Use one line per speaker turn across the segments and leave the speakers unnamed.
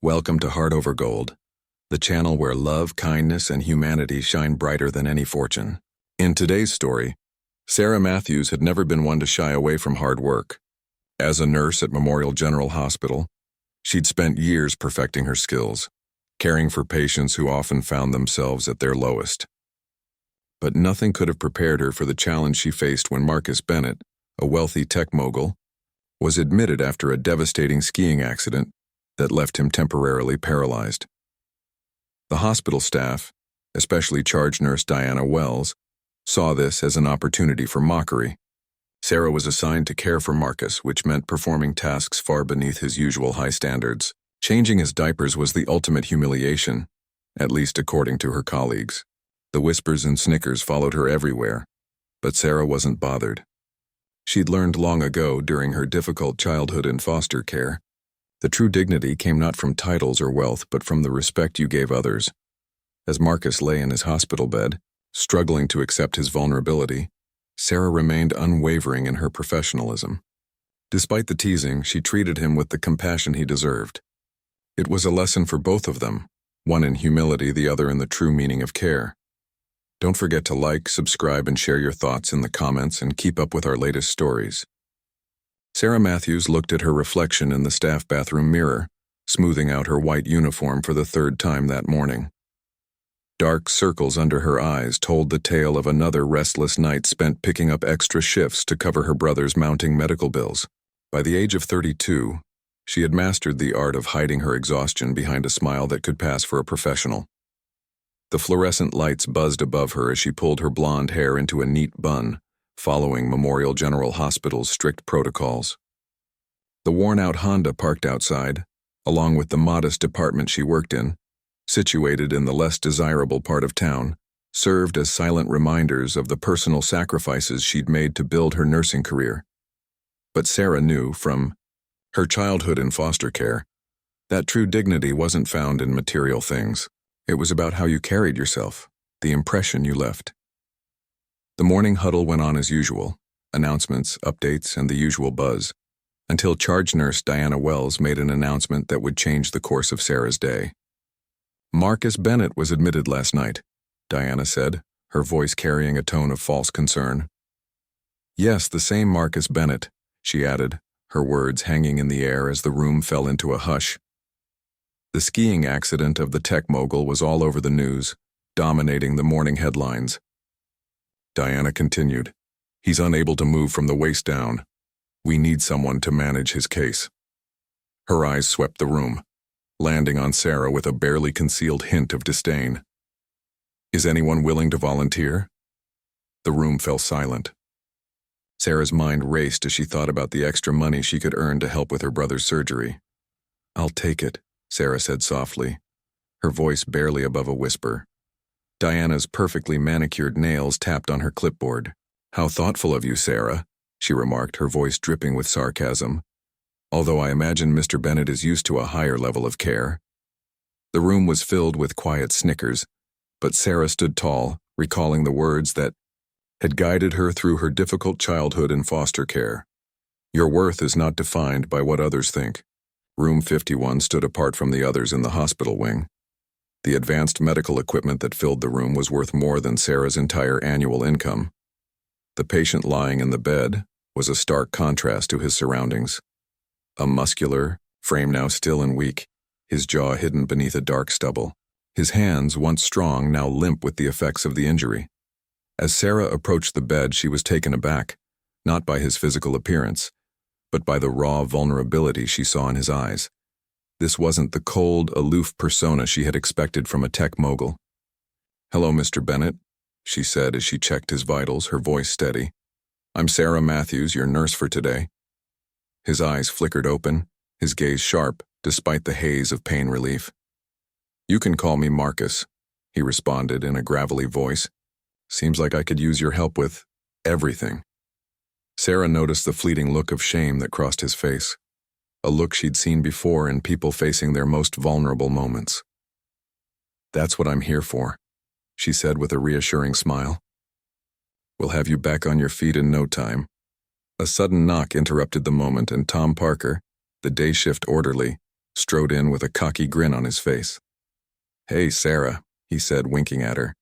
Welcome to Heart Over Gold, the channel where love, kindness, and humanity shine brighter than any fortune. In today's story, Sarah Matthews had never been one to shy away from hard work. As a nurse at Memorial General Hospital, she'd spent years perfecting her skills, caring for patients who often found themselves at their lowest. But nothing could have prepared her for the challenge she faced when Marcus Bennett, a wealthy tech mogul, was admitted after a devastating skiing accident that left him temporarily paralyzed. The hospital staff, especially charge nurse Diana Wells, saw this as an opportunity for mockery. Sarah was assigned to care for Marcus, which meant performing tasks far beneath his usual high standards. Changing his diapers was the ultimate humiliation, at least according to her colleagues. The whispers and snickers followed her everywhere, but Sarah wasn't bothered. She'd learned long ago during her difficult childhood in foster care. The true dignity came not from titles or wealth, but from the respect you gave others. As Marcus lay in his hospital bed, struggling to accept his vulnerability, Sarah remained unwavering in her professionalism. Despite the teasing, she treated him with the compassion he deserved. It was a lesson for both of them, one in humility, the other in the true meaning of care. Don't forget to like, subscribe, and share your thoughts in the comments, and keep up with our latest stories. Sarah Matthews looked at her reflection in the staff bathroom mirror, smoothing out her white uniform for the third time that morning. Dark circles under her eyes told the tale of another restless night spent picking up extra shifts to cover her brother's mounting medical bills. By the age of 32, she had mastered the art of hiding her exhaustion behind a smile that could pass for a professional. The fluorescent lights buzzed above her as she pulled her blonde hair into a neat bun, following Memorial General Hospital's strict protocols. The worn-out Honda parked outside, along with the modest apartment she worked in, situated in the less desirable part of town, served as silent reminders of the personal sacrifices she'd made to build her nursing career. But Sarah knew, from her childhood in foster care, that true dignity wasn't found in material things. It was about how you carried yourself, the impression you left. The morning huddle went on as usual, announcements, updates, and the usual buzz, until charge nurse Diana Wells made an announcement that would change the course of Sarah's day. Marcus Bennett was admitted last night, Diana said, her voice carrying a tone of false concern. Yes, the same Marcus Bennett, she added, her words hanging in the air as the room fell into a hush. The skiing accident of the tech mogul was all over the news, dominating the morning headlines. Diana continued, "He's unable to move from the waist down. We need someone to manage his case." Her eyes swept the room, landing on Sarah with a barely concealed hint of disdain. "Is anyone willing to volunteer?" The room fell silent. Sarah's mind raced as she thought about the extra money she could earn to help with her brother's surgery. "I'll take it," Sarah said softly, her voice barely above a whisper. Diana's perfectly manicured nails tapped on her clipboard. "How thoughtful of you, Sarah," she remarked, her voice dripping with sarcasm. "Although I imagine Mr. Bennett is used to a higher level of care." The room was filled with quiet snickers, but Sarah stood tall, recalling the words that had guided her through her difficult childhood in foster care. "Your worth is not defined by what others think." Room 51 stood apart from the others in the hospital wing. The advanced medical equipment that filled the room was worth more than Sarah's entire annual income. The patient lying in the bed was a stark contrast to his surroundings. A muscular frame now still and weak, his jaw hidden beneath a dark stubble. His hands, once strong, now limp with the effects of the injury. As Sarah approached the bed, she was taken aback, not by his physical appearance, but by the raw vulnerability she saw in his eyes. This wasn't the cold, aloof persona she had expected from a tech mogul. "Hello, Mr. Bennett," she said as she checked his vitals, her voice steady. "I'm Sarah Matthews, your nurse for today." His eyes flickered open, his gaze sharp, despite the haze of pain relief. "You can call me Marcus," he responded in a gravelly voice. "Seems like I could use your help with everything." Sarah noticed the fleeting look of shame that crossed his face, a look she'd seen before in people facing their most vulnerable moments. "That's what I'm here for," she said with a reassuring smile. "We'll have you back on your feet in no time." A sudden knock interrupted the moment, and Tom Parker, the day shift orderly, strode in with a cocky grin on his face. "Hey, Sarah," he said, winking at her.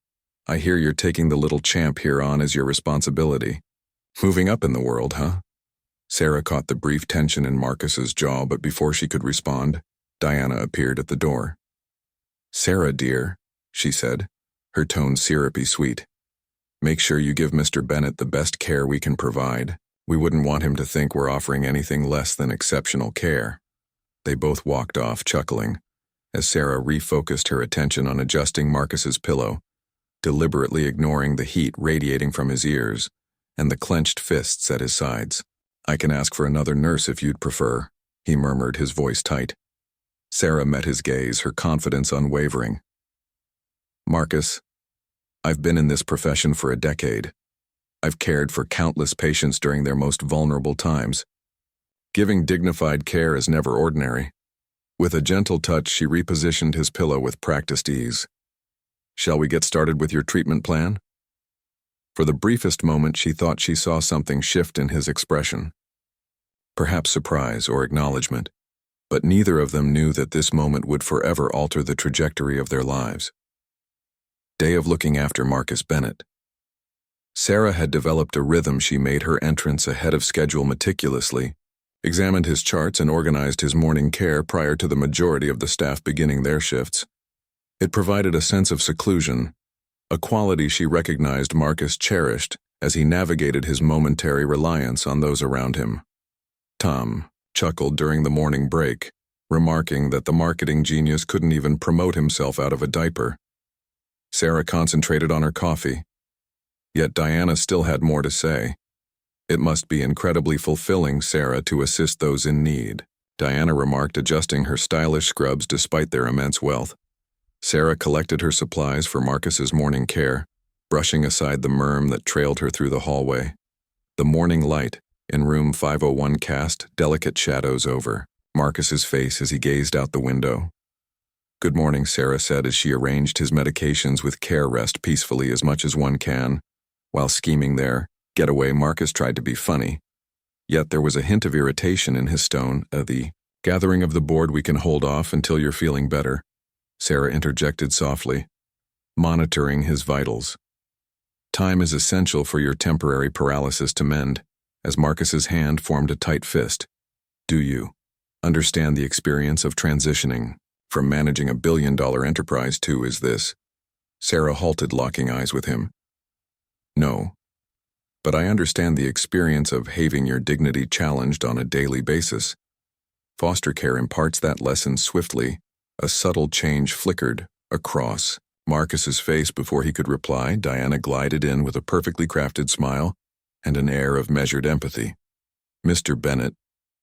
"I hear you're taking the little champ here on as your responsibility. Moving up in the world, huh?" Sarah caught the brief tension in Marcus's jaw, but before she could respond, Diana appeared at the door. "Sarah, dear," she said, her tone syrupy sweet. "Make sure you give Mr. Bennett the best care we can provide. We wouldn't want him to think we're offering anything less than exceptional care." They both walked off, chuckling, as Sarah refocused her attention on adjusting Marcus's pillow, deliberately ignoring the heat radiating from his ears and the clenched fists at his sides. "I can ask for another nurse if you'd prefer," he murmured, his voice tight. Sarah met his gaze, her confidence unwavering. "Marcus, I've been in this profession for a decade. I've cared for countless patients during their most vulnerable times. Giving dignified care is never ordinary." With a gentle touch, she repositioned his pillow with practiced ease. "Shall we get started with your treatment plan?" For the briefest moment, she thought she saw something shift in his expression. Perhaps surprise or acknowledgement, but neither of them knew that this moment would forever alter the trajectory of their lives. Day of looking after Marcus Bennett. Sarah had developed a rhythm. She made her entrance ahead of schedule meticulously, examined his charts and organized his morning care prior to the majority of the staff beginning their shifts. It provided a sense of seclusion, a quality she recognized Marcus cherished as he navigated his momentary reliance on those around him. Tom chuckled during the morning break, remarking that the marketing genius couldn't even promote himself out of a diaper. Sarah concentrated on her coffee. Yet Diana still had more to say. "It must be incredibly fulfilling, Sarah, to assist those in need," Diana remarked, adjusting her stylish scrubs despite their immense wealth. Sarah collected her supplies for Marcus's morning care, brushing aside the murmur that trailed her through the hallway. The morning light in room 501 cast delicate shadows over Marcus's face as he gazed out the window. "Good morning," Sarah said as she arranged his medications with care. "Rest peacefully as much as one can." While scheming their getaway, Marcus tried to be funny. Yet there was a hint of irritation in his tone. "The gathering of the board we can hold off until you're feeling better," Sarah interjected softly, monitoring his vitals. "Time is essential for your temporary paralysis to mend," as Marcus's hand formed a tight fist. "Do you understand the experience of transitioning from managing a billion-dollar enterprise to is this?" Sarah halted, locking eyes with him. "No, but I understand the experience of having your dignity challenged on a daily basis. Foster care imparts that lesson swiftly." A subtle change flickered across Marcus's face before he could reply. Diana glided in with a perfectly crafted smile and an air of measured empathy. "Mr. Bennett,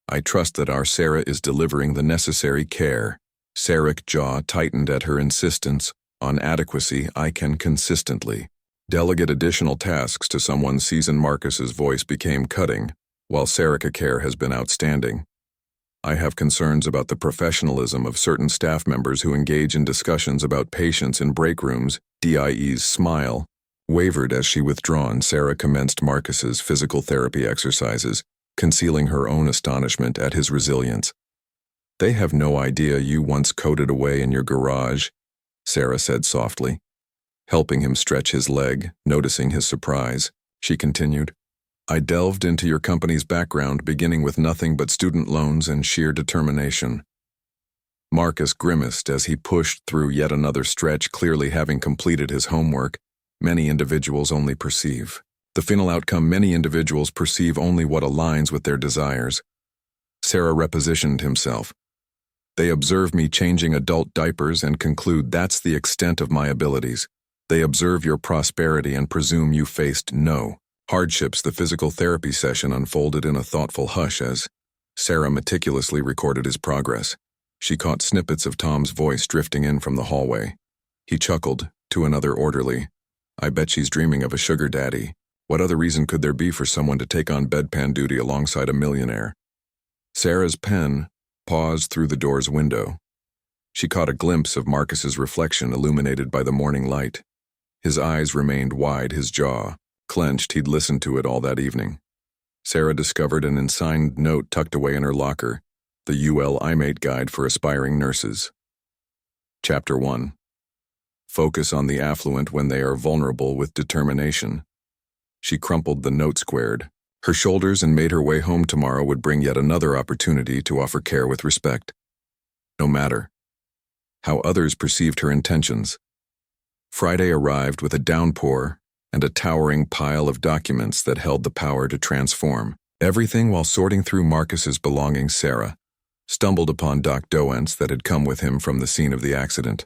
I trust that our Sarah is delivering the necessary care." Sarah's jaw tightened at her insistence on adequacy. "I can consistently delegate additional tasks to someone seasoned." Marcus's voice became cutting. "While Sarah's care has been outstanding, I have concerns about the professionalism of certain staff members who engage in discussions about patients in break rooms." DIE's smile wavered as she withdrawn. Sarah commenced Marcus's physical therapy exercises, concealing her own astonishment at his resilience. "They have no idea you once coded away in your garage," Sarah said softly. Helping him stretch his leg, noticing his surprise, she continued, "I delved into your company's background, beginning with nothing but student loans and sheer determination." Marcus grimaced as he pushed through yet another stretch, clearly having completed his homework. Many individuals only perceive the final outcome. Many individuals perceive only what aligns with their desires. Sarah repositioned himself. "They observe me changing adult diapers and conclude that's the extent of my abilities. They observe your prosperity and presume you faced no hardships." The physical therapy session unfolded in a thoughtful hush as Sarah meticulously recorded his progress. She caught snippets of Tom's voice drifting in from the hallway. He chuckled to another orderly. "I bet she's dreaming of a sugar daddy. What other reason could there be for someone to take on bedpan duty alongside a millionaire?" Sarah's pen paused through the door's window. She caught a glimpse of Marcus's reflection illuminated by the morning light. His eyes remained wide, his jaw clenched. He'd listened to it all that evening. Sarah discovered an unsigned note tucked away in her locker, the UL iMate Guide for Aspiring Nurses. Chapter 1. Focus on the affluent when they are vulnerable with determination. She crumpled the note squared her shoulders and made her way home. Tomorrow would bring yet another opportunity to offer care with respect, no matter how others perceived her intentions. Friday arrived with a downpour and a towering pile of documents that held the power to transform everything. While sorting through Marcus's belongings, Sarah stumbled upon Doc Doent's that had come with him from the scene of the accident.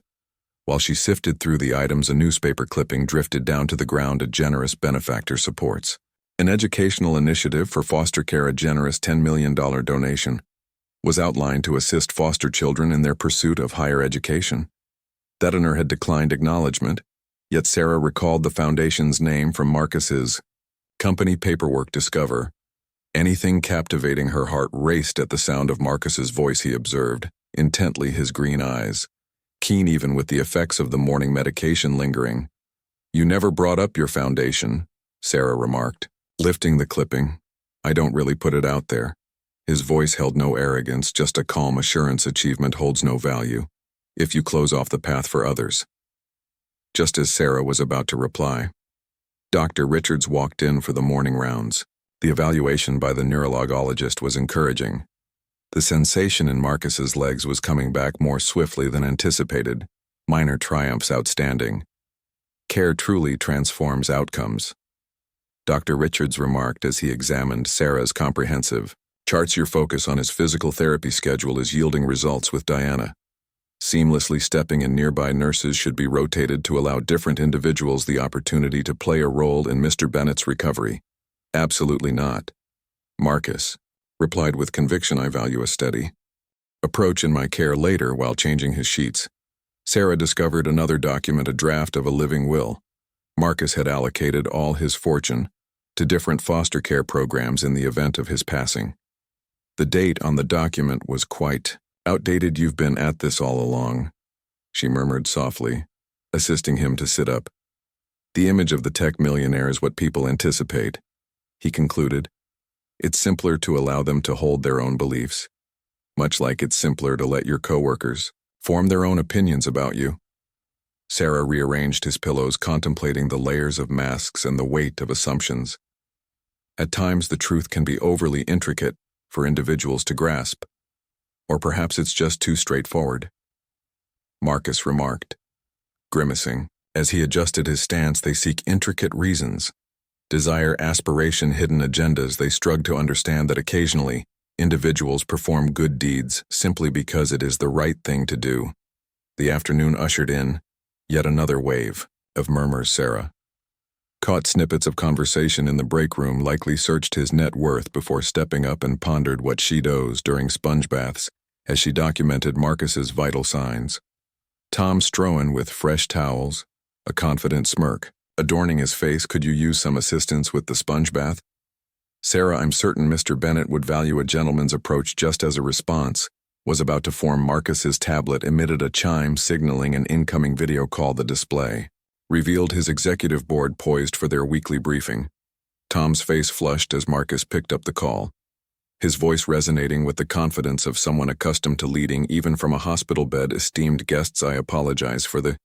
While she sifted through the items, a newspaper clipping drifted down to the ground. A generous benefactor supports an educational initiative for foster care. A generous $10 million donation was outlined to assist foster children in their pursuit of higher education. The donor had declined acknowledgement, yet Sarah recalled the foundation's name from Marcus's company paperwork. Discover anything captivating. Her heart raced at the sound of Marcus's voice. He observed intently, his green eyes keen even with the effects of the morning medication lingering. "You never brought up your foundation," Sarah remarked, lifting the clipping. "I don't really put it out there." His voice held no arrogance, just a calm assurance. "Achievement holds no value if you close off the path for others." Just as Sarah was about to reply, Dr. Richards walked in for the morning rounds. The evaluation by the neurologologist was encouraging. The sensation in Marcus's legs was coming back more swiftly than anticipated. Minor triumphs outstanding. Care truly transforms outcomes, Dr. Richards remarked as he examined Sarah's comprehensive charts. Your focus on his physical therapy schedule is yielding results with Diana. Seamlessly stepping in, nearby nurses should be rotated to allow different individuals the opportunity to play a role in Mr. Bennett's recovery. Absolutely not, Marcus replied with conviction. I value a steady approach in my care. Later, while changing his sheets, Sarah discovered another document, a draft of a living will. Marcus had allocated all his fortune to different foster care programs in the event of his passing. The date on the document was quite outdated. "You've been at this all along," she murmured softly, assisting him to sit up. "The image of the tech millionaire is what people anticipate," he concluded. "It's simpler to allow them to hold their own beliefs, much like it's simpler to let your coworkers form their own opinions about you." Sarah rearranged his pillows, contemplating the layers of masks and the weight of assumptions. At times the truth can be overly intricate for individuals to grasp, or perhaps it's just too straightforward, Marcus remarked, grimacing. As he adjusted his stance, they seek intricate reasons, desire aspiration, hidden agendas. They struggle to understand that occasionally individuals perform good deeds simply because it is the right thing to do. The afternoon ushered in yet another wave of murmurs. Sarah caught snippets of conversation in the break room, likely searched his net worth before stepping up, and pondered what she does during sponge baths as she documented Marcus's vital signs. Tom Strohan with fresh towels, a confident smirk adorning his face. "Could you use some assistance with the sponge bath?" Sarah, "I'm certain Mr. Bennett would value a gentleman's approach." Just as a response was about to form, Marcus's tablet emitted a chime signaling an incoming video call. The display revealed his executive board poised for their weekly briefing. Tom's face flushed as Marcus picked up the call, his voice resonating with the confidence of someone accustomed to leading even from a hospital bed. "Esteemed guests, I apologize for the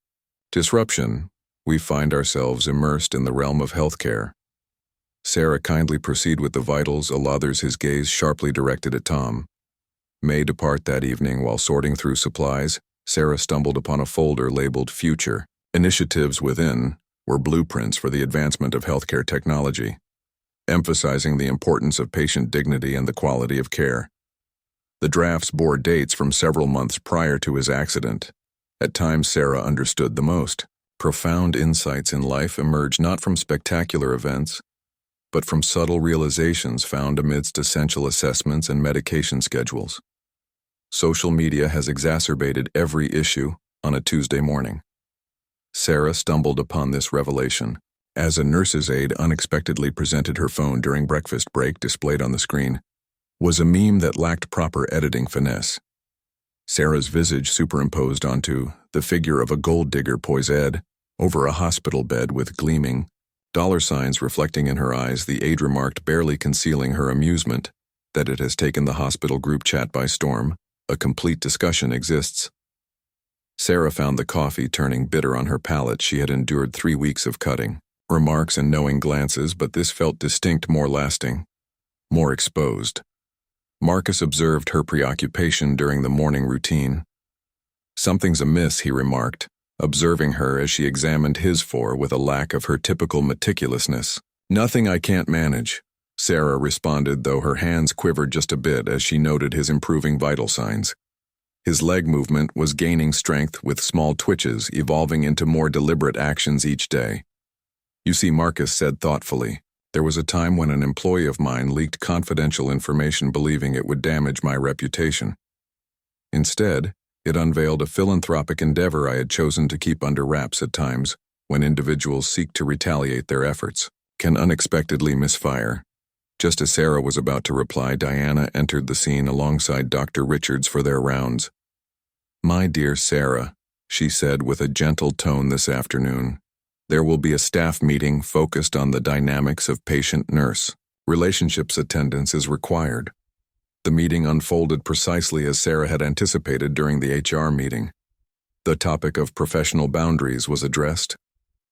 disruption. We find ourselves immersed in the realm of healthcare." "Sarah, kindly proceed with the vitals." Others, his gaze sharply directed at Tom. May depart that evening. While sorting through supplies, Sarah stumbled upon a folder labeled Future. Initiatives within were blueprints for the advancement of healthcare technology, emphasizing the importance of patient dignity and the quality of care. The drafts bore dates from several months prior to his accident. At times, Sarah understood the most profound insights in life emerge not from spectacular events, but from subtle realizations found amidst essential assessments and medication schedules. Social media has exacerbated every issue on a Tuesday morning. Sarah stumbled upon this revelation as a nurse's aide unexpectedly presented her phone during breakfast break. Displayed on the screen was a meme that lacked proper editing finesse. Sarah's visage superimposed onto the figure of a gold digger poised over a hospital bed with gleaming dollar signs reflecting in her eyes. The aide remarked, barely concealing her amusement, that it has taken the hospital group chat by storm. A complete discussion exists. Sarah found the coffee turning bitter on her palate. She had endured 3 weeks of cutting, remarks and knowing glances, but this felt distinct, more lasting, more exposed. Marcus observed her preoccupation during the morning routine. "Something's amiss," he remarked, observing her as she examined his with a lack of her typical meticulousness. "Nothing I can't manage," Sarah responded, though her hands quivered just a bit as she noted his improving vital signs. His leg movement was gaining strength, with small twitches evolving into more deliberate actions each day. "You see," Marcus said thoughtfully, "there was a time when an employee of mine leaked confidential information believing it would damage my reputation. Instead, it unveiled a philanthropic endeavor I had chosen to keep under wraps. At times, when individuals seek to retaliate, their efforts can unexpectedly misfire." Just as Sarah was about to reply, Diana entered the scene alongside Dr. Richards for their rounds. "My dear Sarah," she said with a gentle tone, "this afternoon, there will be a staff meeting focused on the dynamics of patient-nurse relationships. Attendance is required." The meeting unfolded precisely as Sarah had anticipated during the HR meeting. The topic of professional boundaries was addressed,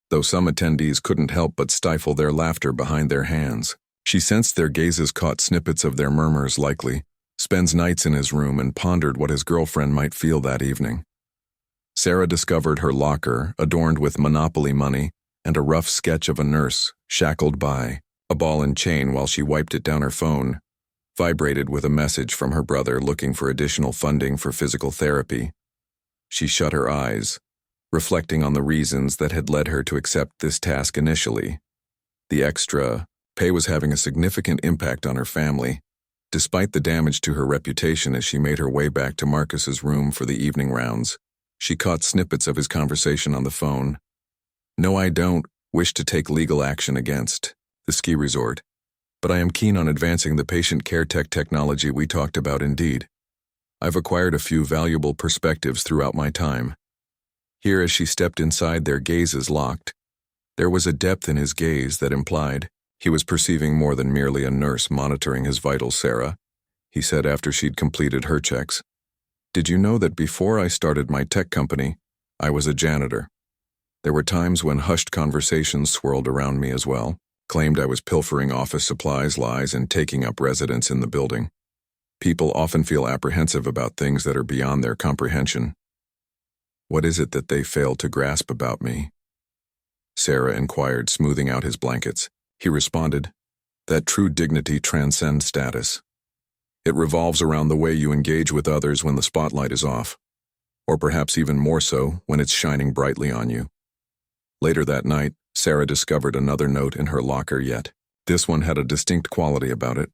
though some attendees couldn't help but stifle their laughter behind their hands. She sensed their gazes caught snippets of their murmurs. "Likely spends nights in his room," and pondered what his girlfriend might feel that evening. Sarah discovered her locker, adorned with Monopoly money and a rough sketch of a nurse shackled by a ball and chain. While she wiped it down, her phone vibrated with a message from her brother looking for additional funding for physical therapy. She shut her eyes, reflecting on the reasons that had led her to accept this task initially. The extra pay was having a significant impact on her family, despite the damage to her reputation. As she made her way back to Marcus's room for the evening rounds, she caught snippets of his conversation on the phone. "No, I don't wish to take legal action against the ski resort, but I am keen on advancing the patient care technology we talked about. Indeed, I've acquired a few valuable perspectives throughout my time here." As she stepped inside, their gazes locked. There was a depth in his gaze that implied he was perceiving more than merely a nurse monitoring his vitals. "Sarah," he said after she'd completed her checks, "did you know that before I started my tech company, I was a janitor? There were times when hushed conversations swirled around me as well, claimed I was pilfering office supplies, lies, and taking up residence in the building. People often feel apprehensive about things that are beyond their comprehension. What is it that they fail to grasp about me?" Sarah inquired, smoothing out his blankets. He responded, "That true dignity transcends status. It revolves around the way you engage with others when the spotlight is off, or perhaps even more so when it's shining brightly on you." Later that night, Sarah discovered another note in her locker, yet this one had a distinct quality about it.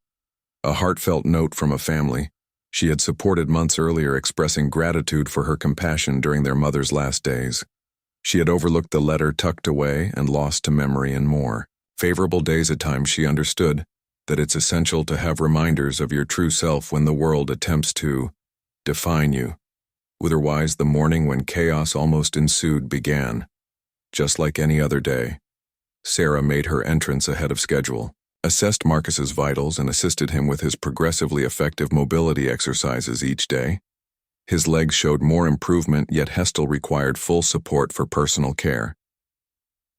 A heartfelt note from a family she had supported months earlier, expressing gratitude for her compassion during their mother's last days. She had overlooked the letter, tucked away and lost to memory in more favorable days. At times she understood that it's essential to have reminders of your true self when the world attempts to define you. Otherwise, the morning when chaos almost ensued began. Just like any other day, Sarah made her entrance ahead of schedule, assessed Marcus's vitals, and assisted him with his progressively effective mobility exercises each day. His legs showed more improvement, yet Hestel required full support for personal care.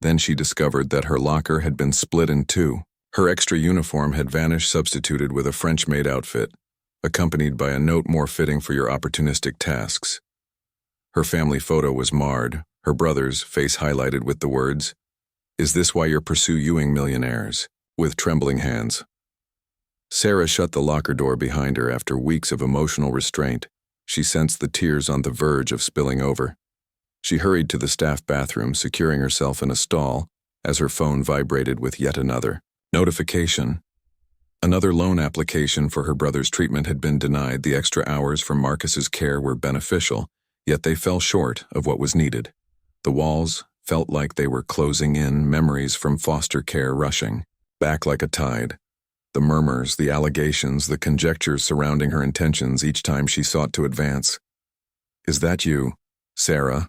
Then she discovered that her locker had been split in two. Her extra uniform had vanished, substituted with a French-made outfit, accompanied by a note more fitting for your opportunistic tasks. Her family photo was marred, her brother's face highlighted with the words, "Is this why you're pursuing millionaires?" with trembling hands. Sarah shut the locker door behind her after weeks of emotional restraint. She sensed the tears on the verge of spilling over. She hurried to the staff bathroom, securing herself in a stall as her phone vibrated with yet another notification. Another loan application for her brother's treatment had been denied. The extra hours for Marcus's care were beneficial, yet they fell short of what was needed. The walls felt like they were closing in, memories from foster care rushing back like a tide. The murmurs, the allegations, the conjectures surrounding her intentions each time she sought to advance. "Is that you, Sarah?"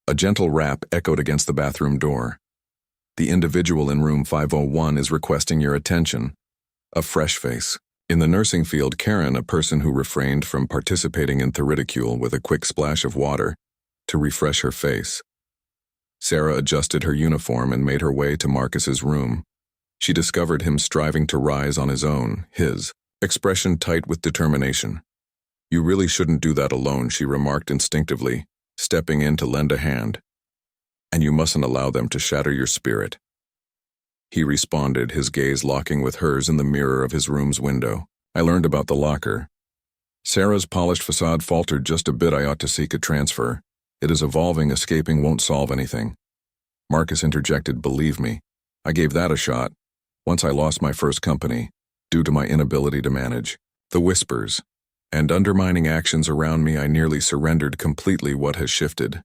A gentle rap echoed against the bathroom door. "The individual in room 501 is requesting your attention." A fresh face, In the nursing field, Karen, a person who refrained from participating in the ridicule with a quick splash of water to refresh her face. Sarah adjusted her uniform and made her way to Marcus's room. She discovered him striving to rise on his own, his expression tight with determination. "You really shouldn't do that alone," she remarked instinctively, stepping in to lend a hand. "And you mustn't allow them to shatter your spirit." He responded, his gaze locking with hers in the mirror of his room's window. "I learned about the locker." Sarah's polished facade faltered just a bit. "I ought to seek a transfer. It is evolving. Escaping won't solve anything." Marcus interjected, "Believe me, I gave that a shot. Once I lost my first company, due to my inability to manage the whispers and undermining actions around me. I nearly surrendered completely. What has shifted?"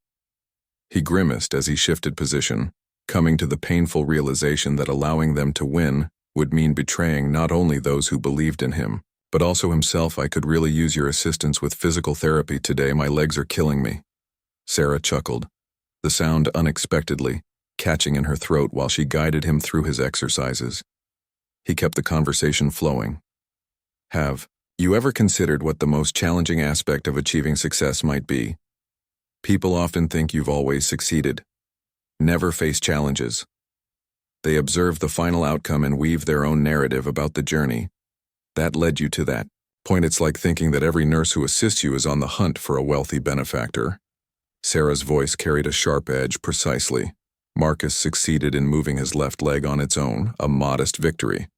He grimaced as he shifted position, coming to the painful realization that allowing them to win would mean betraying not only those who believed in him, but also himself. "I could really use your assistance with physical therapy today. My legs are killing me." Sarah chuckled, the sound unexpectedly catching in her throat while she guided him through his exercises. He kept the conversation flowing. "Have you ever considered what the most challenging aspect of achieving success might be? People often think you've always succeeded. Never face challenges. They observe the final outcome and weave their own narrative about the journey. That led you to that point. It's like thinking that every nurse who assists you is on the hunt for a wealthy benefactor." Sarah's voice carried a sharp edge. "Precisely. Marcus succeeded in moving his left leg on its own, a modest victory.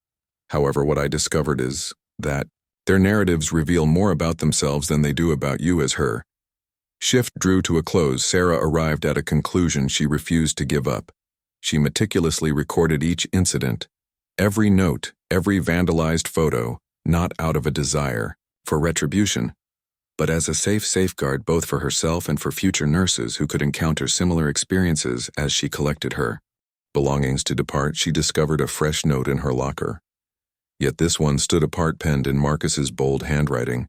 However, what I discovered is that their narratives reveal more about themselves than they do about you as her." Shift drew to a close. Sarah arrived at a conclusion she refused to give up. She meticulously recorded each incident, every note, every vandalized photo, not out of a desire for retribution, but as a safe safeguard both for herself and for future nurses who could encounter similar experiences. As she collected her belongings to depart, she discovered a fresh note in her locker. Yet this one stood apart, penned in Marcus's bold handwriting.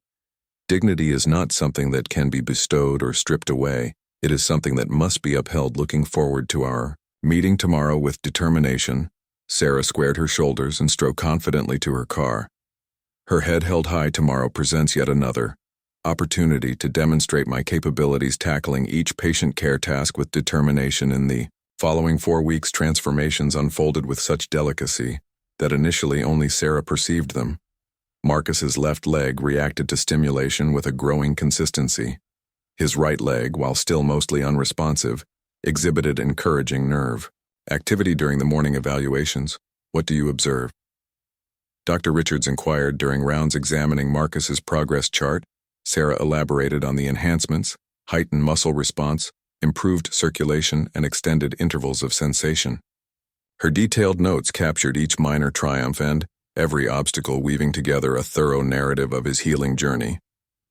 "Dignity is not something that can be bestowed or stripped away. It is something that must be upheld. Looking forward to our meeting tomorrow with determination." Sarah squared her shoulders and strode confidently to her car. Her head held high. "Tomorrow presents yet another opportunity to demonstrate my capabilities, tackling each patient care task with determination." In the following 4 weeks, transformations unfolded with such delicacy that initially only Sarah perceived them. Marcus's left leg reacted to stimulation with a growing consistency. His right leg, while still mostly unresponsive, exhibited encouraging nerve activity during the morning evaluations. "What do you observe?" Dr. Richards inquired during rounds. Examining Marcus's progress chart, Sarah elaborated on the enhancements: heightened muscle response, improved circulation, and extended intervals of sensation. Her detailed notes captured each minor triumph and every obstacle, weaving together a thorough narrative of his healing journey.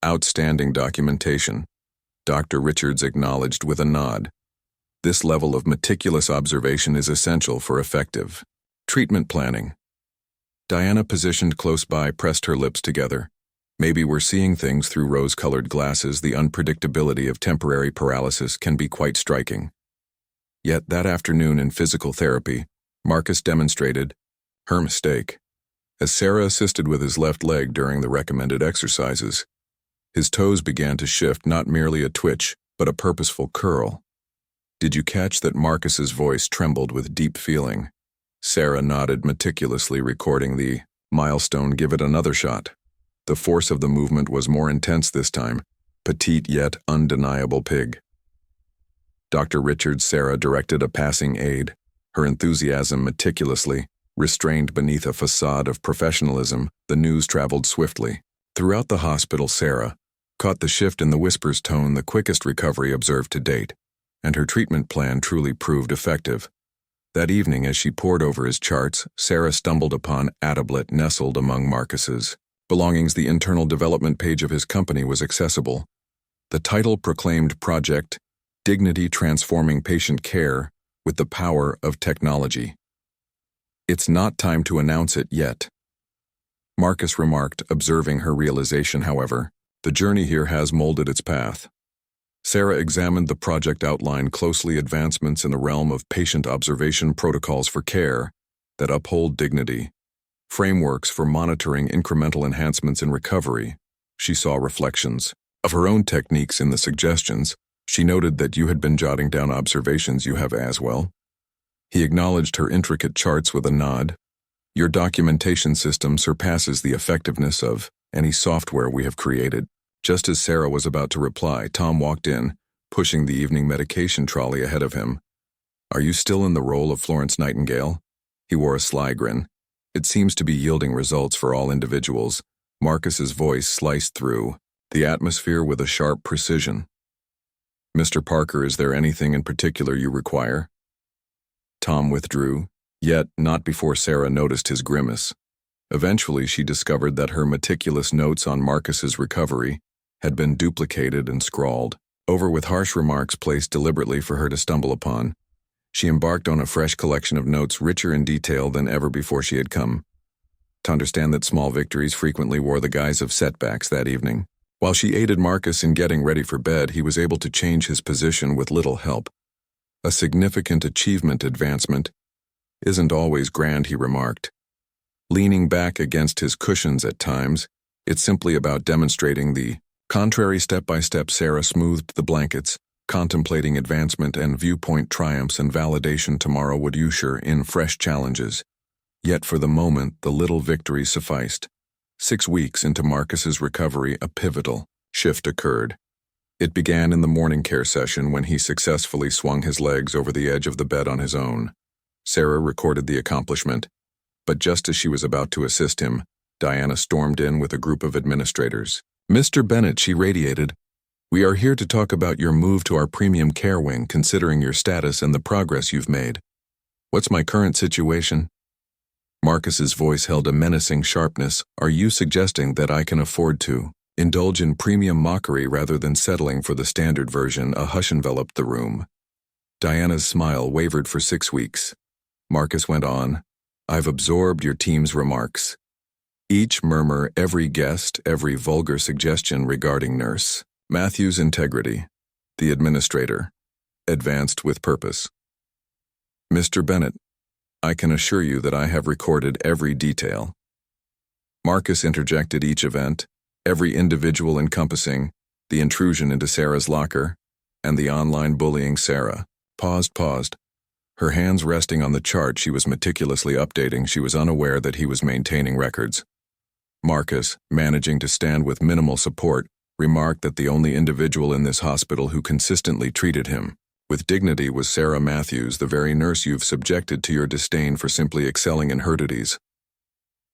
"Outstanding documentation," Dr. Richards acknowledged with a nod. "This level of meticulous observation is essential for effective treatment planning." Diana, positioned close by, pressed her lips together. "Maybe we're seeing things through rose-colored glasses. The unpredictability of temporary paralysis can be quite striking." Yet that afternoon in physical therapy, Marcus demonstrated her mistake. As Sarah assisted with his left leg during the recommended exercises, his toes began to shift, not merely a twitch, but a purposeful curl. "Did you catch that?" Marcus's voice trembled with deep feeling. Sarah nodded, meticulously recording the milestone. "Give it another shot." The force of the movement was more intense this time, petite yet undeniable pig. Dr. Richards, Sarah directed a passing aid, her enthusiasm meticulously restrained beneath a facade of professionalism. The news traveled swiftly throughout the hospital. Sarah caught the shift in the whisper's tone, the quickest recovery observed to date, and her treatment plan truly proved effective. That evening, as she pored over his charts, Sarah stumbled upon a tablet nestled among Marcus's belongings. The internal development page of his company was accessible. The title proclaimed Project Dignity, Transforming Patient Care with the Power of Technology. "It's not time to announce it yet," Marcus remarked, observing her realization. "However, the journey here has molded its path." Sarah examined the project outline closely. "Advancements in the realm of patient observation, protocols for care that uphold dignity." frameworks for monitoring incremental enhancements in recovery. She saw reflections of her own techniques in the suggestions. She noted that you had been jotting down observations you have as well. He acknowledged her intricate charts with a nod. Your documentation system surpasses the effectiveness of any software we have created. Just as Sarah was about to reply, Tom walked in, pushing the evening medication trolley ahead of him. Are you still in the role of Florence Nightingale? He wore a sly grin. It seems to be yielding results for all individuals. Marcus's voice sliced through the atmosphere with a sharp precision. Mr. Parker, is there anything in particular you require? Tom withdrew, yet not before Sarah noticed his grimace. Eventually, she discovered that her meticulous notes on Marcus's recovery had been duplicated and scrawled over with harsh remarks placed deliberately for her to stumble upon. She embarked on a fresh collection of notes richer in detail than ever before she had come to understand that small victories frequently wore the guise of setbacks that evening. While she aided Marcus in getting ready for bed, he was able to change his position with little help. A significant achievement advancement isn't always grand, he remarked. Leaning back against his cushions at times, it's simply about demonstrating the contrary. Step by step, Sarah smoothed the blankets, contemplating advancement and viewpoint triumphs and validation. Tomorrow would usher in fresh challenges. Yet for the moment, the little victory sufficed. 6 weeks into Marcus's recovery, a pivotal shift occurred. It began in the morning care session when he successfully swung his legs over the edge of the bed on his own. Sarah recorded the accomplishment, but just as she was about to assist him, Diana stormed in with a group of administrators. Mr. Bennett, she radiated, we are here to talk about your move to our premium care wing, considering your status and the progress you've made. What's my current situation? Marcus's voice held a menacing sharpness. Are you suggesting that I can afford to indulge in premium mockery rather than settling for the standard version? A hush enveloped the room. Diana's smile wavered for 6 weeks. Marcus went on, I've absorbed your team's remarks. Each murmur, every guest, every vulgar suggestion regarding Nurse Matthews' integrity. The administrator advanced with purpose. Mr. Bennett, I can assure you that I have recorded every detail. Marcus interjected each event, every individual encompassing the intrusion into Sarah's locker and the online bullying. Sarah paused, her hands resting on the chart she was meticulously updating. She was unaware that he was maintaining records. Marcus, managing to stand with minimal support, remarked that the only individual in this hospital who consistently treated him with dignity was Sarah Matthews, the very nurse you've subjected to your disdain for simply excelling in her duties.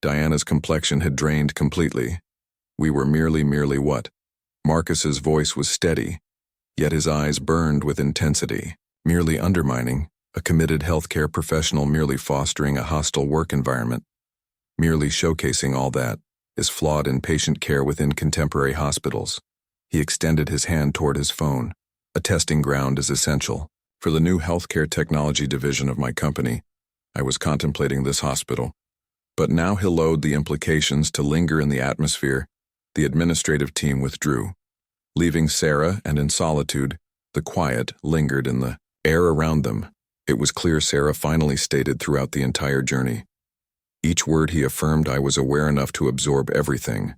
Diana's complexion had drained completely. We were merely what? Marcus's voice was steady, yet his eyes burned with intensity. Merely undermining a committed healthcare professional, merely fostering a hostile work environment, merely showcasing all that is flawed in patient care within contemporary hospitals. He extended his hand toward his phone. A testing ground is essential. For the new healthcare technology division of my company, I was contemplating this hospital. But now he'll load the implications to linger in the atmosphere. The administrative team withdrew, leaving Sarah, and in solitude, the quiet lingered in the air around them. It was clear Sarah finally stated throughout the entire journey. Each word he affirmed, I was aware enough to absorb everything.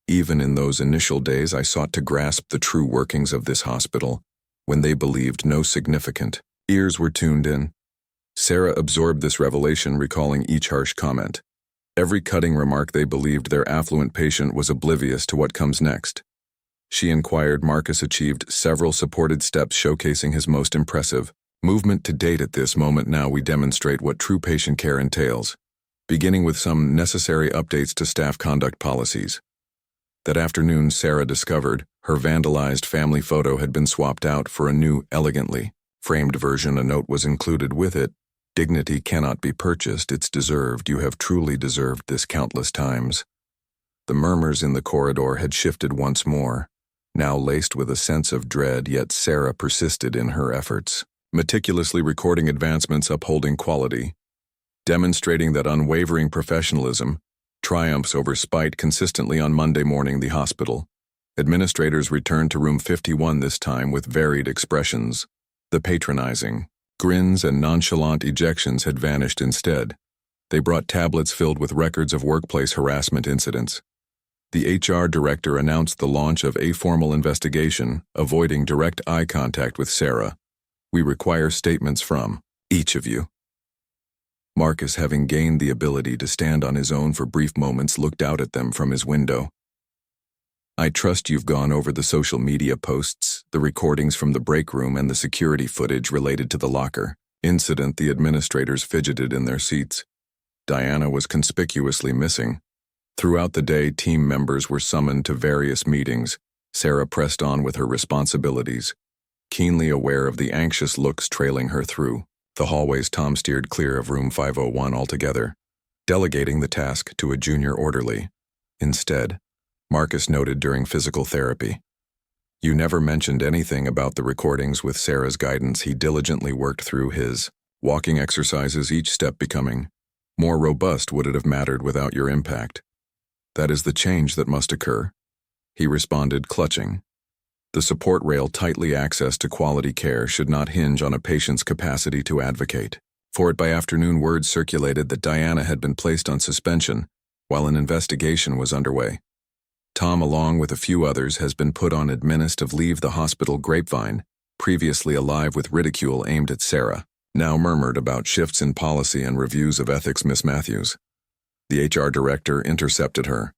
Even in those initial days, I sought to grasp the true workings of this hospital, when they believed no significant ears were tuned in. Sarah absorbed this revelation, recalling each harsh comment, every cutting remark. They believed their affluent patient was oblivious to what comes next. She inquired. Marcus achieved several supported steps showcasing his most impressive movement to date. At this moment now we demonstrate what true patient care entails, beginning with some necessary updates to staff conduct policies. That afternoon, Sarah discovered her vandalized family photo had been swapped out for a new, elegantly framed version. A note was included with it. Dignity cannot be purchased, it's deserved. You have truly deserved this countless times. The murmurs in the corridor had shifted once more, now laced with a sense of dread, yet Sarah persisted in her efforts, meticulously recording advancements, upholding quality, demonstrating that unwavering professionalism triumphs over spite. Consistently on Monday morning, the hospital administrators returned to room 51, this time with varied expressions. The patronizing grins and nonchalant ejections had vanished instead. They brought tablets filled with records of workplace harassment incidents. The HR director announced the launch of a formal investigation, avoiding direct eye contact with Sarah. We require statements from each of you. Marcus, having gained the ability to stand on his own for brief moments, looked out at them from his window. I trust you've gone over the social media posts, the recordings from the break room, and the security footage related to the locker incident. The administrators fidgeted in their seats. Diana was conspicuously missing. Throughout the day, team members were summoned to various meetings. Sarah pressed on with her responsibilities, keenly aware of the anxious looks trailing her through the hallways. Tom steered clear of room 501 altogether, delegating the task to a junior orderly. Instead, Marcus noted during physical therapy, "You never mentioned anything about the recordings." With Sarah's guidance, he diligently worked through his walking exercises, each step becoming more robust. Would it have mattered without your impact? That is the change that must occur, he responded, clutching the support rail tightly. Access to quality care should not hinge on a patient's capacity to advocate for it. By afternoon, word circulated that Diana had been placed on suspension while an investigation was underway. Tom, along with a few others, has been put on administrative leave. The hospital grapevine, previously alive with ridicule aimed at Sarah, now murmured about shifts in policy and reviews of ethics. Miss Matthews, the HR director intercepted her.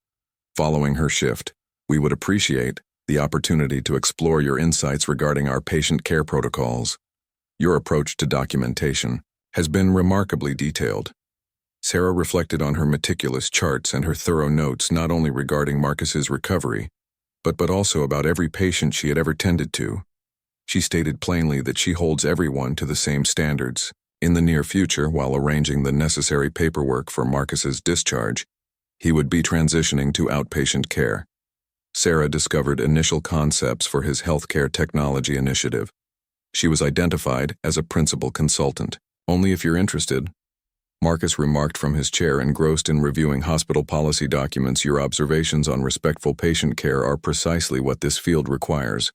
Following her shift, we would appreciate the opportunity to explore your insights regarding our patient care protocols. Your approach to documentation has been remarkably detailed. Sarah reflected on her meticulous charts and her thorough notes, not only regarding Marcus's recovery, but also about every patient she had ever tended to. She stated plainly that she holds everyone to the same standards. In the near future, while arranging the necessary paperwork for Marcus's discharge, he would be transitioning to outpatient care. Sarah discovered initial concepts for his healthcare technology initiative. She was identified as a principal consultant. Only if you're interested, Marcus remarked from his chair, engrossed in reviewing hospital policy documents. Your observations on respectful patient care are precisely what this field requires.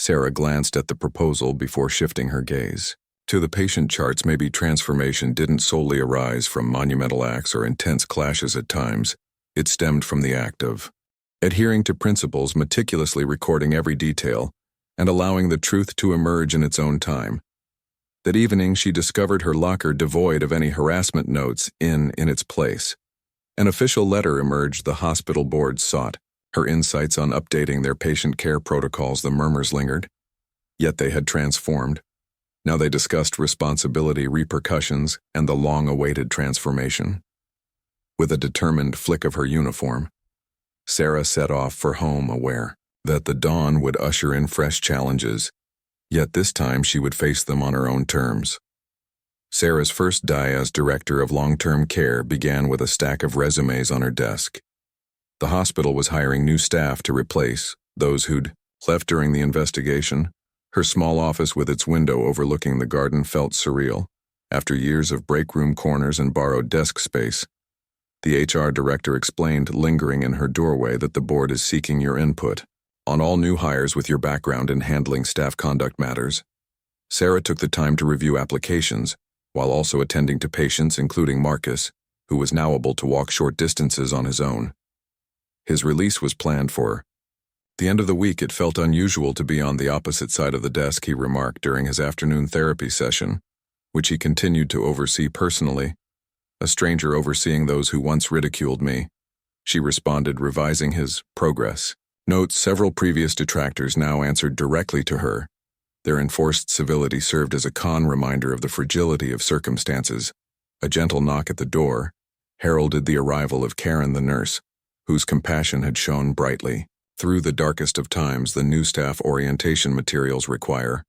Sarah glanced at the proposal before shifting her gaze to the patient charts. Maybe transformation didn't solely arise from monumental acts or intense clashes at times. It stemmed from the act of adhering to principles, meticulously recording every detail, and allowing the truth to emerge in its own time. That evening, she discovered her locker devoid of any harassment notes. In its place, an official letter emerged. The hospital board sought her insights on updating their patient care protocols. The murmurs lingered, yet they had transformed. Now they discussed responsibility, repercussions, and the long-awaited transformation. With a determined flick of her uniform, Sarah set off for home, aware that the dawn would usher in fresh challenges, yet this time she would face them on her own terms. Sarah's first day as director of long-term care began with a stack of resumes on her desk. The hospital was hiring new staff to replace those who'd left during the investigation. Her small office with its window overlooking the garden felt surreal. After years of break room corners and borrowed desk space, the HR director explained, lingering in her doorway, that the board is seeking your input on all new hires with your background in handling staff conduct matters. Sarah took the time to review applications, while also attending to patients, including Marcus, who was now able to walk short distances on his own. His release was planned for the end of the week. It felt unusual to be on the opposite side of the desk, he remarked during his afternoon therapy session, which he continued to oversee personally. A stranger overseeing those who once ridiculed me, she responded, revising his progress notes. Several previous detractors now answered directly to her. Their enforced civility served as a reminder of the fragility of circumstances. A gentle knock at the door heralded the arrival of Karen, the nurse, whose compassion had shone brightly through the darkest of times. The new staff orientation materials require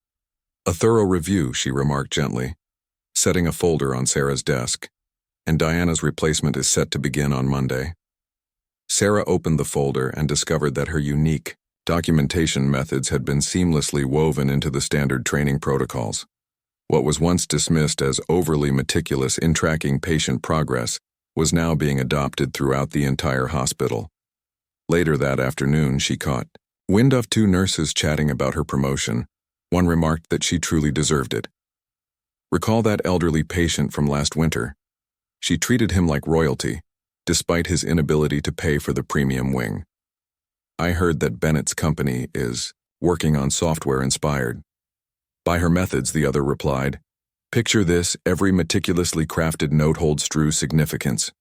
a thorough review, she remarked gently, setting a folder on Sarah's desk. And Diana's replacement is set to begin on Monday. Sarah opened the folder and discovered that her unique documentation methods had been seamlessly woven into the standard training protocols. What was once dismissed as overly meticulous in tracking patient progress was now being adopted throughout the entire hospital. Later that afternoon, she caught wind of two nurses chatting about her promotion. One remarked that she truly deserved it. Recall that elderly patient from last winter? She treated him like royalty, despite his inability to pay for the premium wing. "I heard that Bennett's company is working on software inspired." "By her methods," the other replied. "Picture this, every meticulously crafted note holds true significance."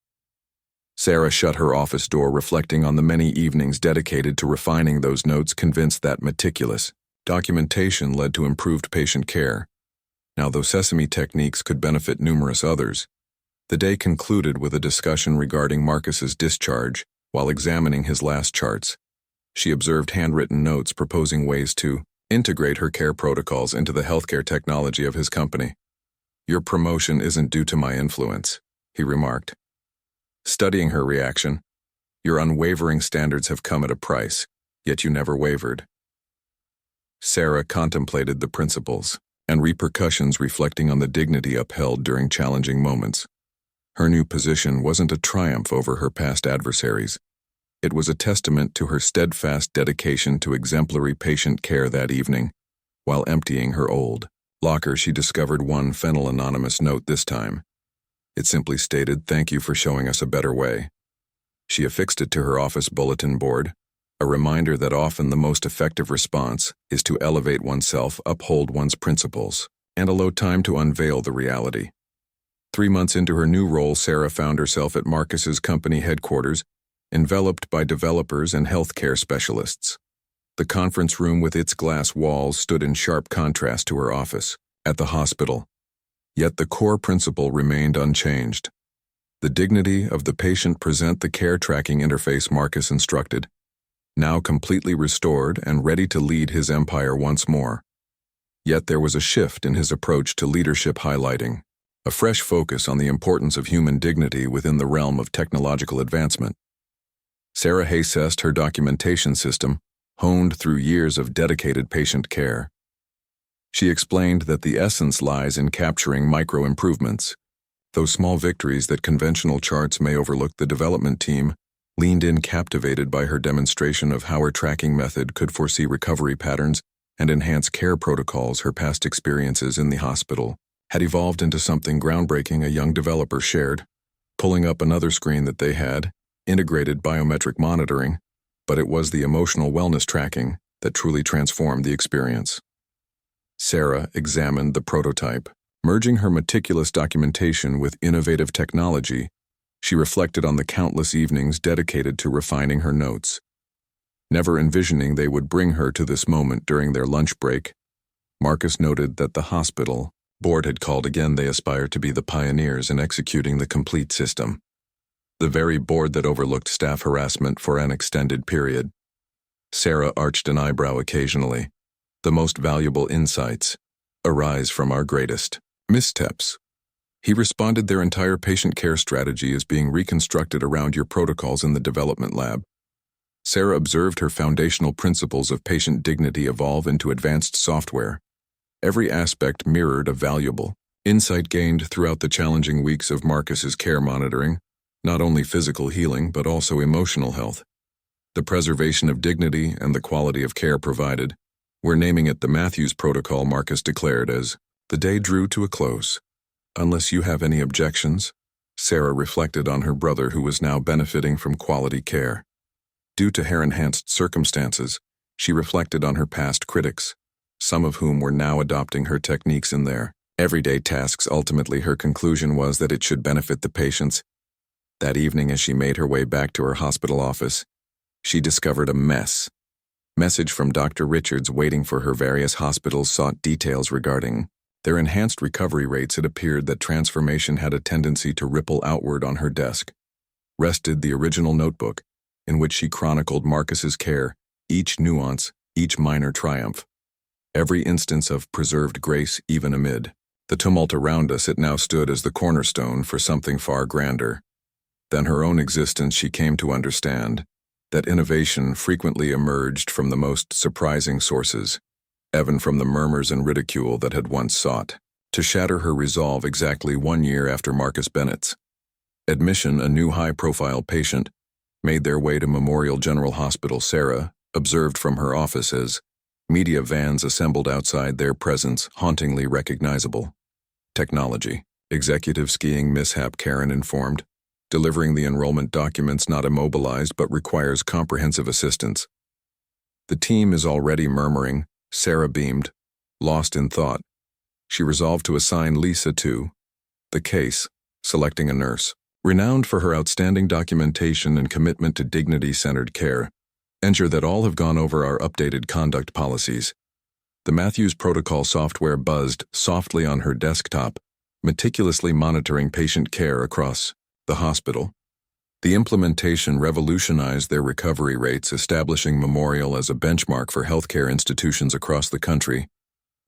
Sarah shut her office door, reflecting on the many evenings dedicated to refining those notes, convinced that meticulous documentation led to improved patient care. Now, those sesame techniques could benefit numerous others. The day concluded with a discussion regarding Marcus's discharge. While examining his last charts, she observed handwritten notes proposing ways to integrate her care protocols into the healthcare technology of his company. "Your promotion isn't due to my influence," he remarked. Studying her reaction, "Your unwavering standards have come at a price, yet you never wavered." Sarah contemplated the principles and repercussions, reflecting on the dignity upheld during challenging moments. Her new position wasn't a triumph over her past adversaries. It was a testament to her steadfast dedication to exemplary patient care. That evening, while emptying her old locker, she discovered one anonymous note this time. It simply stated, "Thank you for showing us a better way." She affixed it to her office bulletin board, a reminder that often the most effective response is to elevate oneself, uphold one's principles, and allow time to unveil the reality. 3 months into her new role, Sarah found herself at Marcus's company headquarters, enveloped by developers and healthcare specialists. The conference room with its glass walls stood in sharp contrast to her office at the hospital. Yet the core principle remained unchanged. The dignity of the patient. Present the care tracking interface, Marcus instructed, now completely restored and ready to lead his empire once more. Yet there was a shift in his approach to leadership, highlighting a fresh focus on the importance of human dignity within the realm of technological advancement. Sarah assessed her documentation system, honed through years of dedicated patient care. She explained that the essence lies in capturing micro-improvements, those small victories that conventional charts may overlook. The development team leaned in, captivated by her demonstration of how her tracking method could foresee recovery patterns and enhance care protocols. Her past experiences in the hospital had evolved into something groundbreaking. A young developer shared, pulling up another screen, that they had integrated biometric monitoring, but it was the emotional wellness tracking that truly transformed the experience. Sarah examined the prototype. Merging her meticulous documentation with innovative technology, she reflected on the countless evenings dedicated to refining her notes. Never envisioning they would bring her to this moment during their lunch break, Marcus noted that the hospital board had called again. They aspired to be the pioneers in executing the complete system, the very board that overlooked staff harassment for an extended period. Sarah arched an eyebrow occasionally. "The most valuable insights arise from our greatest missteps," he responded. "Their entire patient care strategy is being reconstructed around your protocols in the development lab." Sarah observed her foundational principles of patient dignity evolve into advanced software. Every aspect mirrored a valuable insight gained throughout the challenging weeks of Marcus's care, monitoring not only physical healing but also emotional health. The preservation of dignity and the quality of care provided. "We're naming it the Matthews Protocol," Marcus declared as the day drew to a close. "Unless you have any objections," Sarah reflected on her brother, who was now benefiting from quality care. Due to her enhanced circumstances, she reflected on her past critics, some of whom were now adopting her techniques in their everyday tasks. Ultimately, her conclusion was that it should benefit the patients. That evening, as she made her way back to her hospital office, she discovered a message from Dr. Richards waiting for her. Various hospitals sought details regarding their enhanced recovery rates. It appeared that transformation had a tendency to ripple outward. On her desk rested the original notebook, in which she chronicled Marcus's care, each nuance, each minor triumph, every instance of preserved grace. Even amid the tumult around us, it now stood as the cornerstone for something far grander than her own existence. She came to understand that innovation frequently emerged from the most surprising sources, even from the murmurs and ridicule that had once sought to shatter her resolve. Exactly 1 year after Marcus Bennett's admission, a new high-profile patient made their way to Memorial General Hospital. Sarah observed from her office as media vans assembled outside, their presence hauntingly recognizable. Technology Executive skiing mishap, Karen informed. Delivering the enrollment documents, not immobilized but requires comprehensive assistance. The team is already murmuring. Sarah beamed, lost in thought. She resolved to assign Lisa to the case, selecting a nurse. Renowned for her outstanding documentation and commitment to dignity-centered care. Ensure that all have gone over our updated conduct policies. The Matthews protocol software buzzed softly on her desktop, meticulously monitoring patient care across the hospital. The implementation revolutionized their recovery rates, establishing Memorial as a benchmark for healthcare institutions across the country.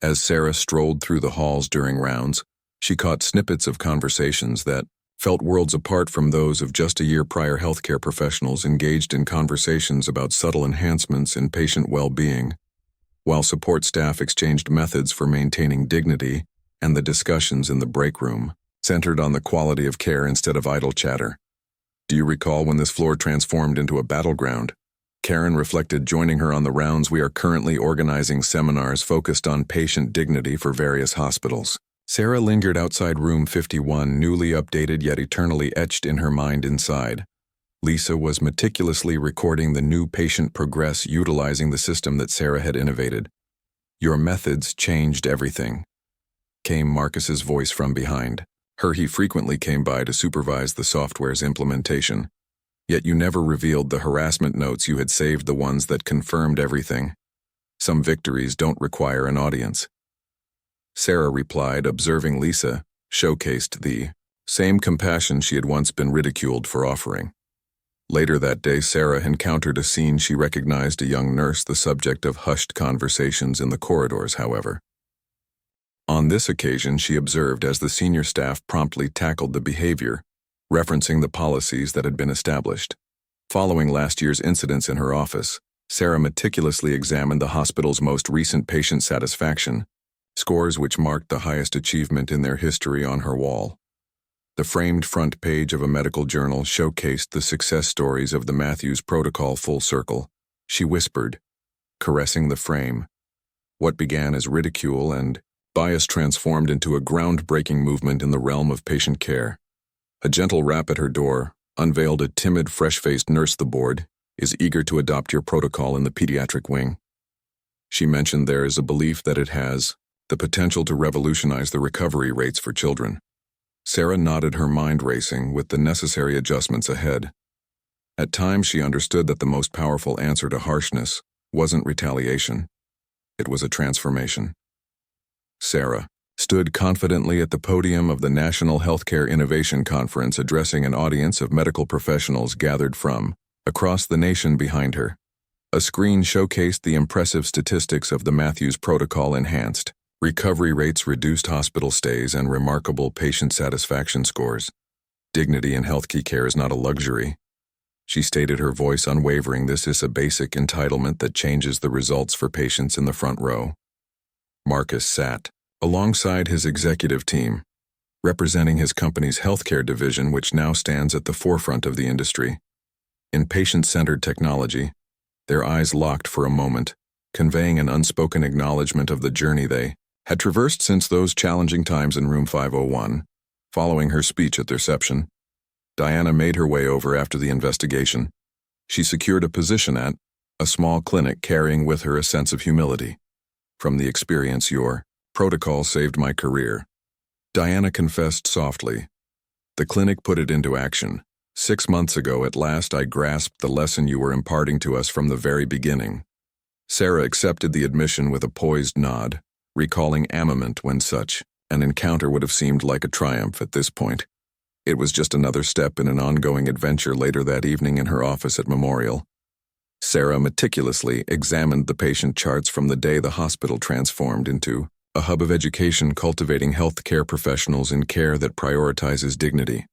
As Sarah strolled through the halls during rounds, she caught snippets of conversations that felt worlds apart from those of just a year prior. Healthcare professionals engaged in conversations about subtle enhancements in patient well-being, while support staff exchanged methods for maintaining dignity, and the discussions in the break room centered on the quality of care instead of idle chatter. Do you recall when this floor transformed into a battleground? Karen reflected, joining her on the rounds. We are currently organizing seminars focused on patient dignity for various hospitals. Sarah lingered outside room 51, newly updated yet eternally etched in her mind inside. Lisa was meticulously recording the new patient progress, utilizing the system that Sarah had innovated. Your methods changed everything, came Marcus's voice from behind. He frequently came by to supervise the software's implementation. Yet you never revealed the harassment notes you had saved, the ones that confirmed everything. Some victories don't require an audience. Sarah replied, observing Lisa showcased the same compassion she had once been ridiculed for offering. Later that day, Sarah encountered a scene she recognized: a young nurse, the subject of hushed conversations in the corridors, however. On this occasion, she observed as the senior staff promptly tackled the behavior, referencing the policies that had been established. Following last year's incidents in her office, Sarah meticulously examined the hospital's most recent patient satisfaction scores, which marked the highest achievement in their history, on her wall. The framed front page of a medical journal showcased the success stories of the Matthews protocol. Full circle, she whispered, caressing the frame. What began as ridicule and bias transformed into a groundbreaking movement in the realm of patient care. A gentle rap at her door unveiled a timid, fresh-faced nurse. The board is eager to adopt your protocol in the pediatric wing. She mentioned there is a belief that it has the potential to revolutionize the recovery rates for children. Sarah nodded, her mind racing with the necessary adjustments ahead. At times she understood that the most powerful answer to harshness wasn't retaliation. It was a transformation. Sarah stood confidently at the podium of the National Healthcare Innovation Conference, addressing an audience of medical professionals gathered from across the nation behind her. A screen showcased the impressive statistics of the Matthews protocol: enhanced recovery rates, reduced hospital stays, and remarkable patient satisfaction scores. Dignity in healthcare care is not a luxury. She stated, her voice unwavering. This is a basic entitlement that changes the results for patients in the front row. Marcus sat alongside his executive team, representing his company's healthcare division, which now stands at the forefront of the industry. In patient-centered technology, their eyes locked for a moment, conveying an unspoken acknowledgement of the journey they had traversed since those challenging times in room 501. Following her speech at the reception, Diana made her way over after the investigation. She secured a position at a small clinic, carrying with her a sense of humility. From the experience, your protocol saved my career, Diana confessed softly. The clinic put it into action. 6 months ago, at last, I grasped the lesson you were imparting to us from the very beginning. Sarah accepted the admission with a poised nod, recalling amament when such an encounter would have seemed like a triumph at this point. It was just another step in an ongoing adventure. Later that evening, in her office at Memorial, Sarah meticulously examined the patient charts from the day the hospital transformed into a hub of education, cultivating healthcare professionals in care that prioritizes dignity.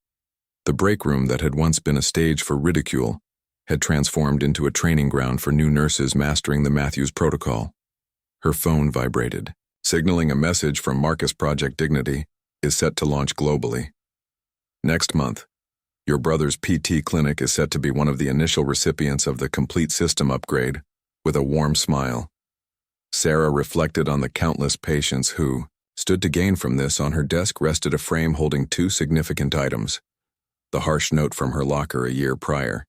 The break room that had once been a stage for ridicule had transformed into a training ground for new nurses mastering the Matthews protocol. Her phone vibrated, signaling a message from Marcus. Project Dignity is set to launch globally. Next month, your brother's PT clinic is set to be one of the initial recipients of the complete system upgrade. With a warm smile, Sarah reflected on the countless patients who Stood to gain from this, on her desk rested a frame holding two significant items: the harsh note from her locker a year prior,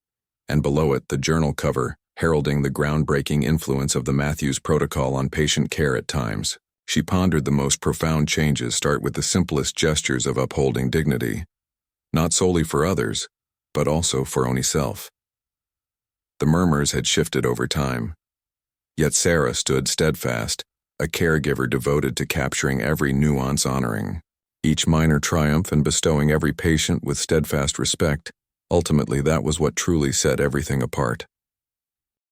and below it the journal cover heralding the groundbreaking influence of the Matthews Protocol on patient care at times. She pondered the most profound changes start with the simplest gestures of upholding dignity, not solely for others, but also for own self. The murmurs had shifted over time, yet Sarah stood steadfast, a caregiver devoted to capturing every nuance, honoring each minor triumph and bestowing every patient with steadfast respect. Ultimately, that was what truly set everything apart.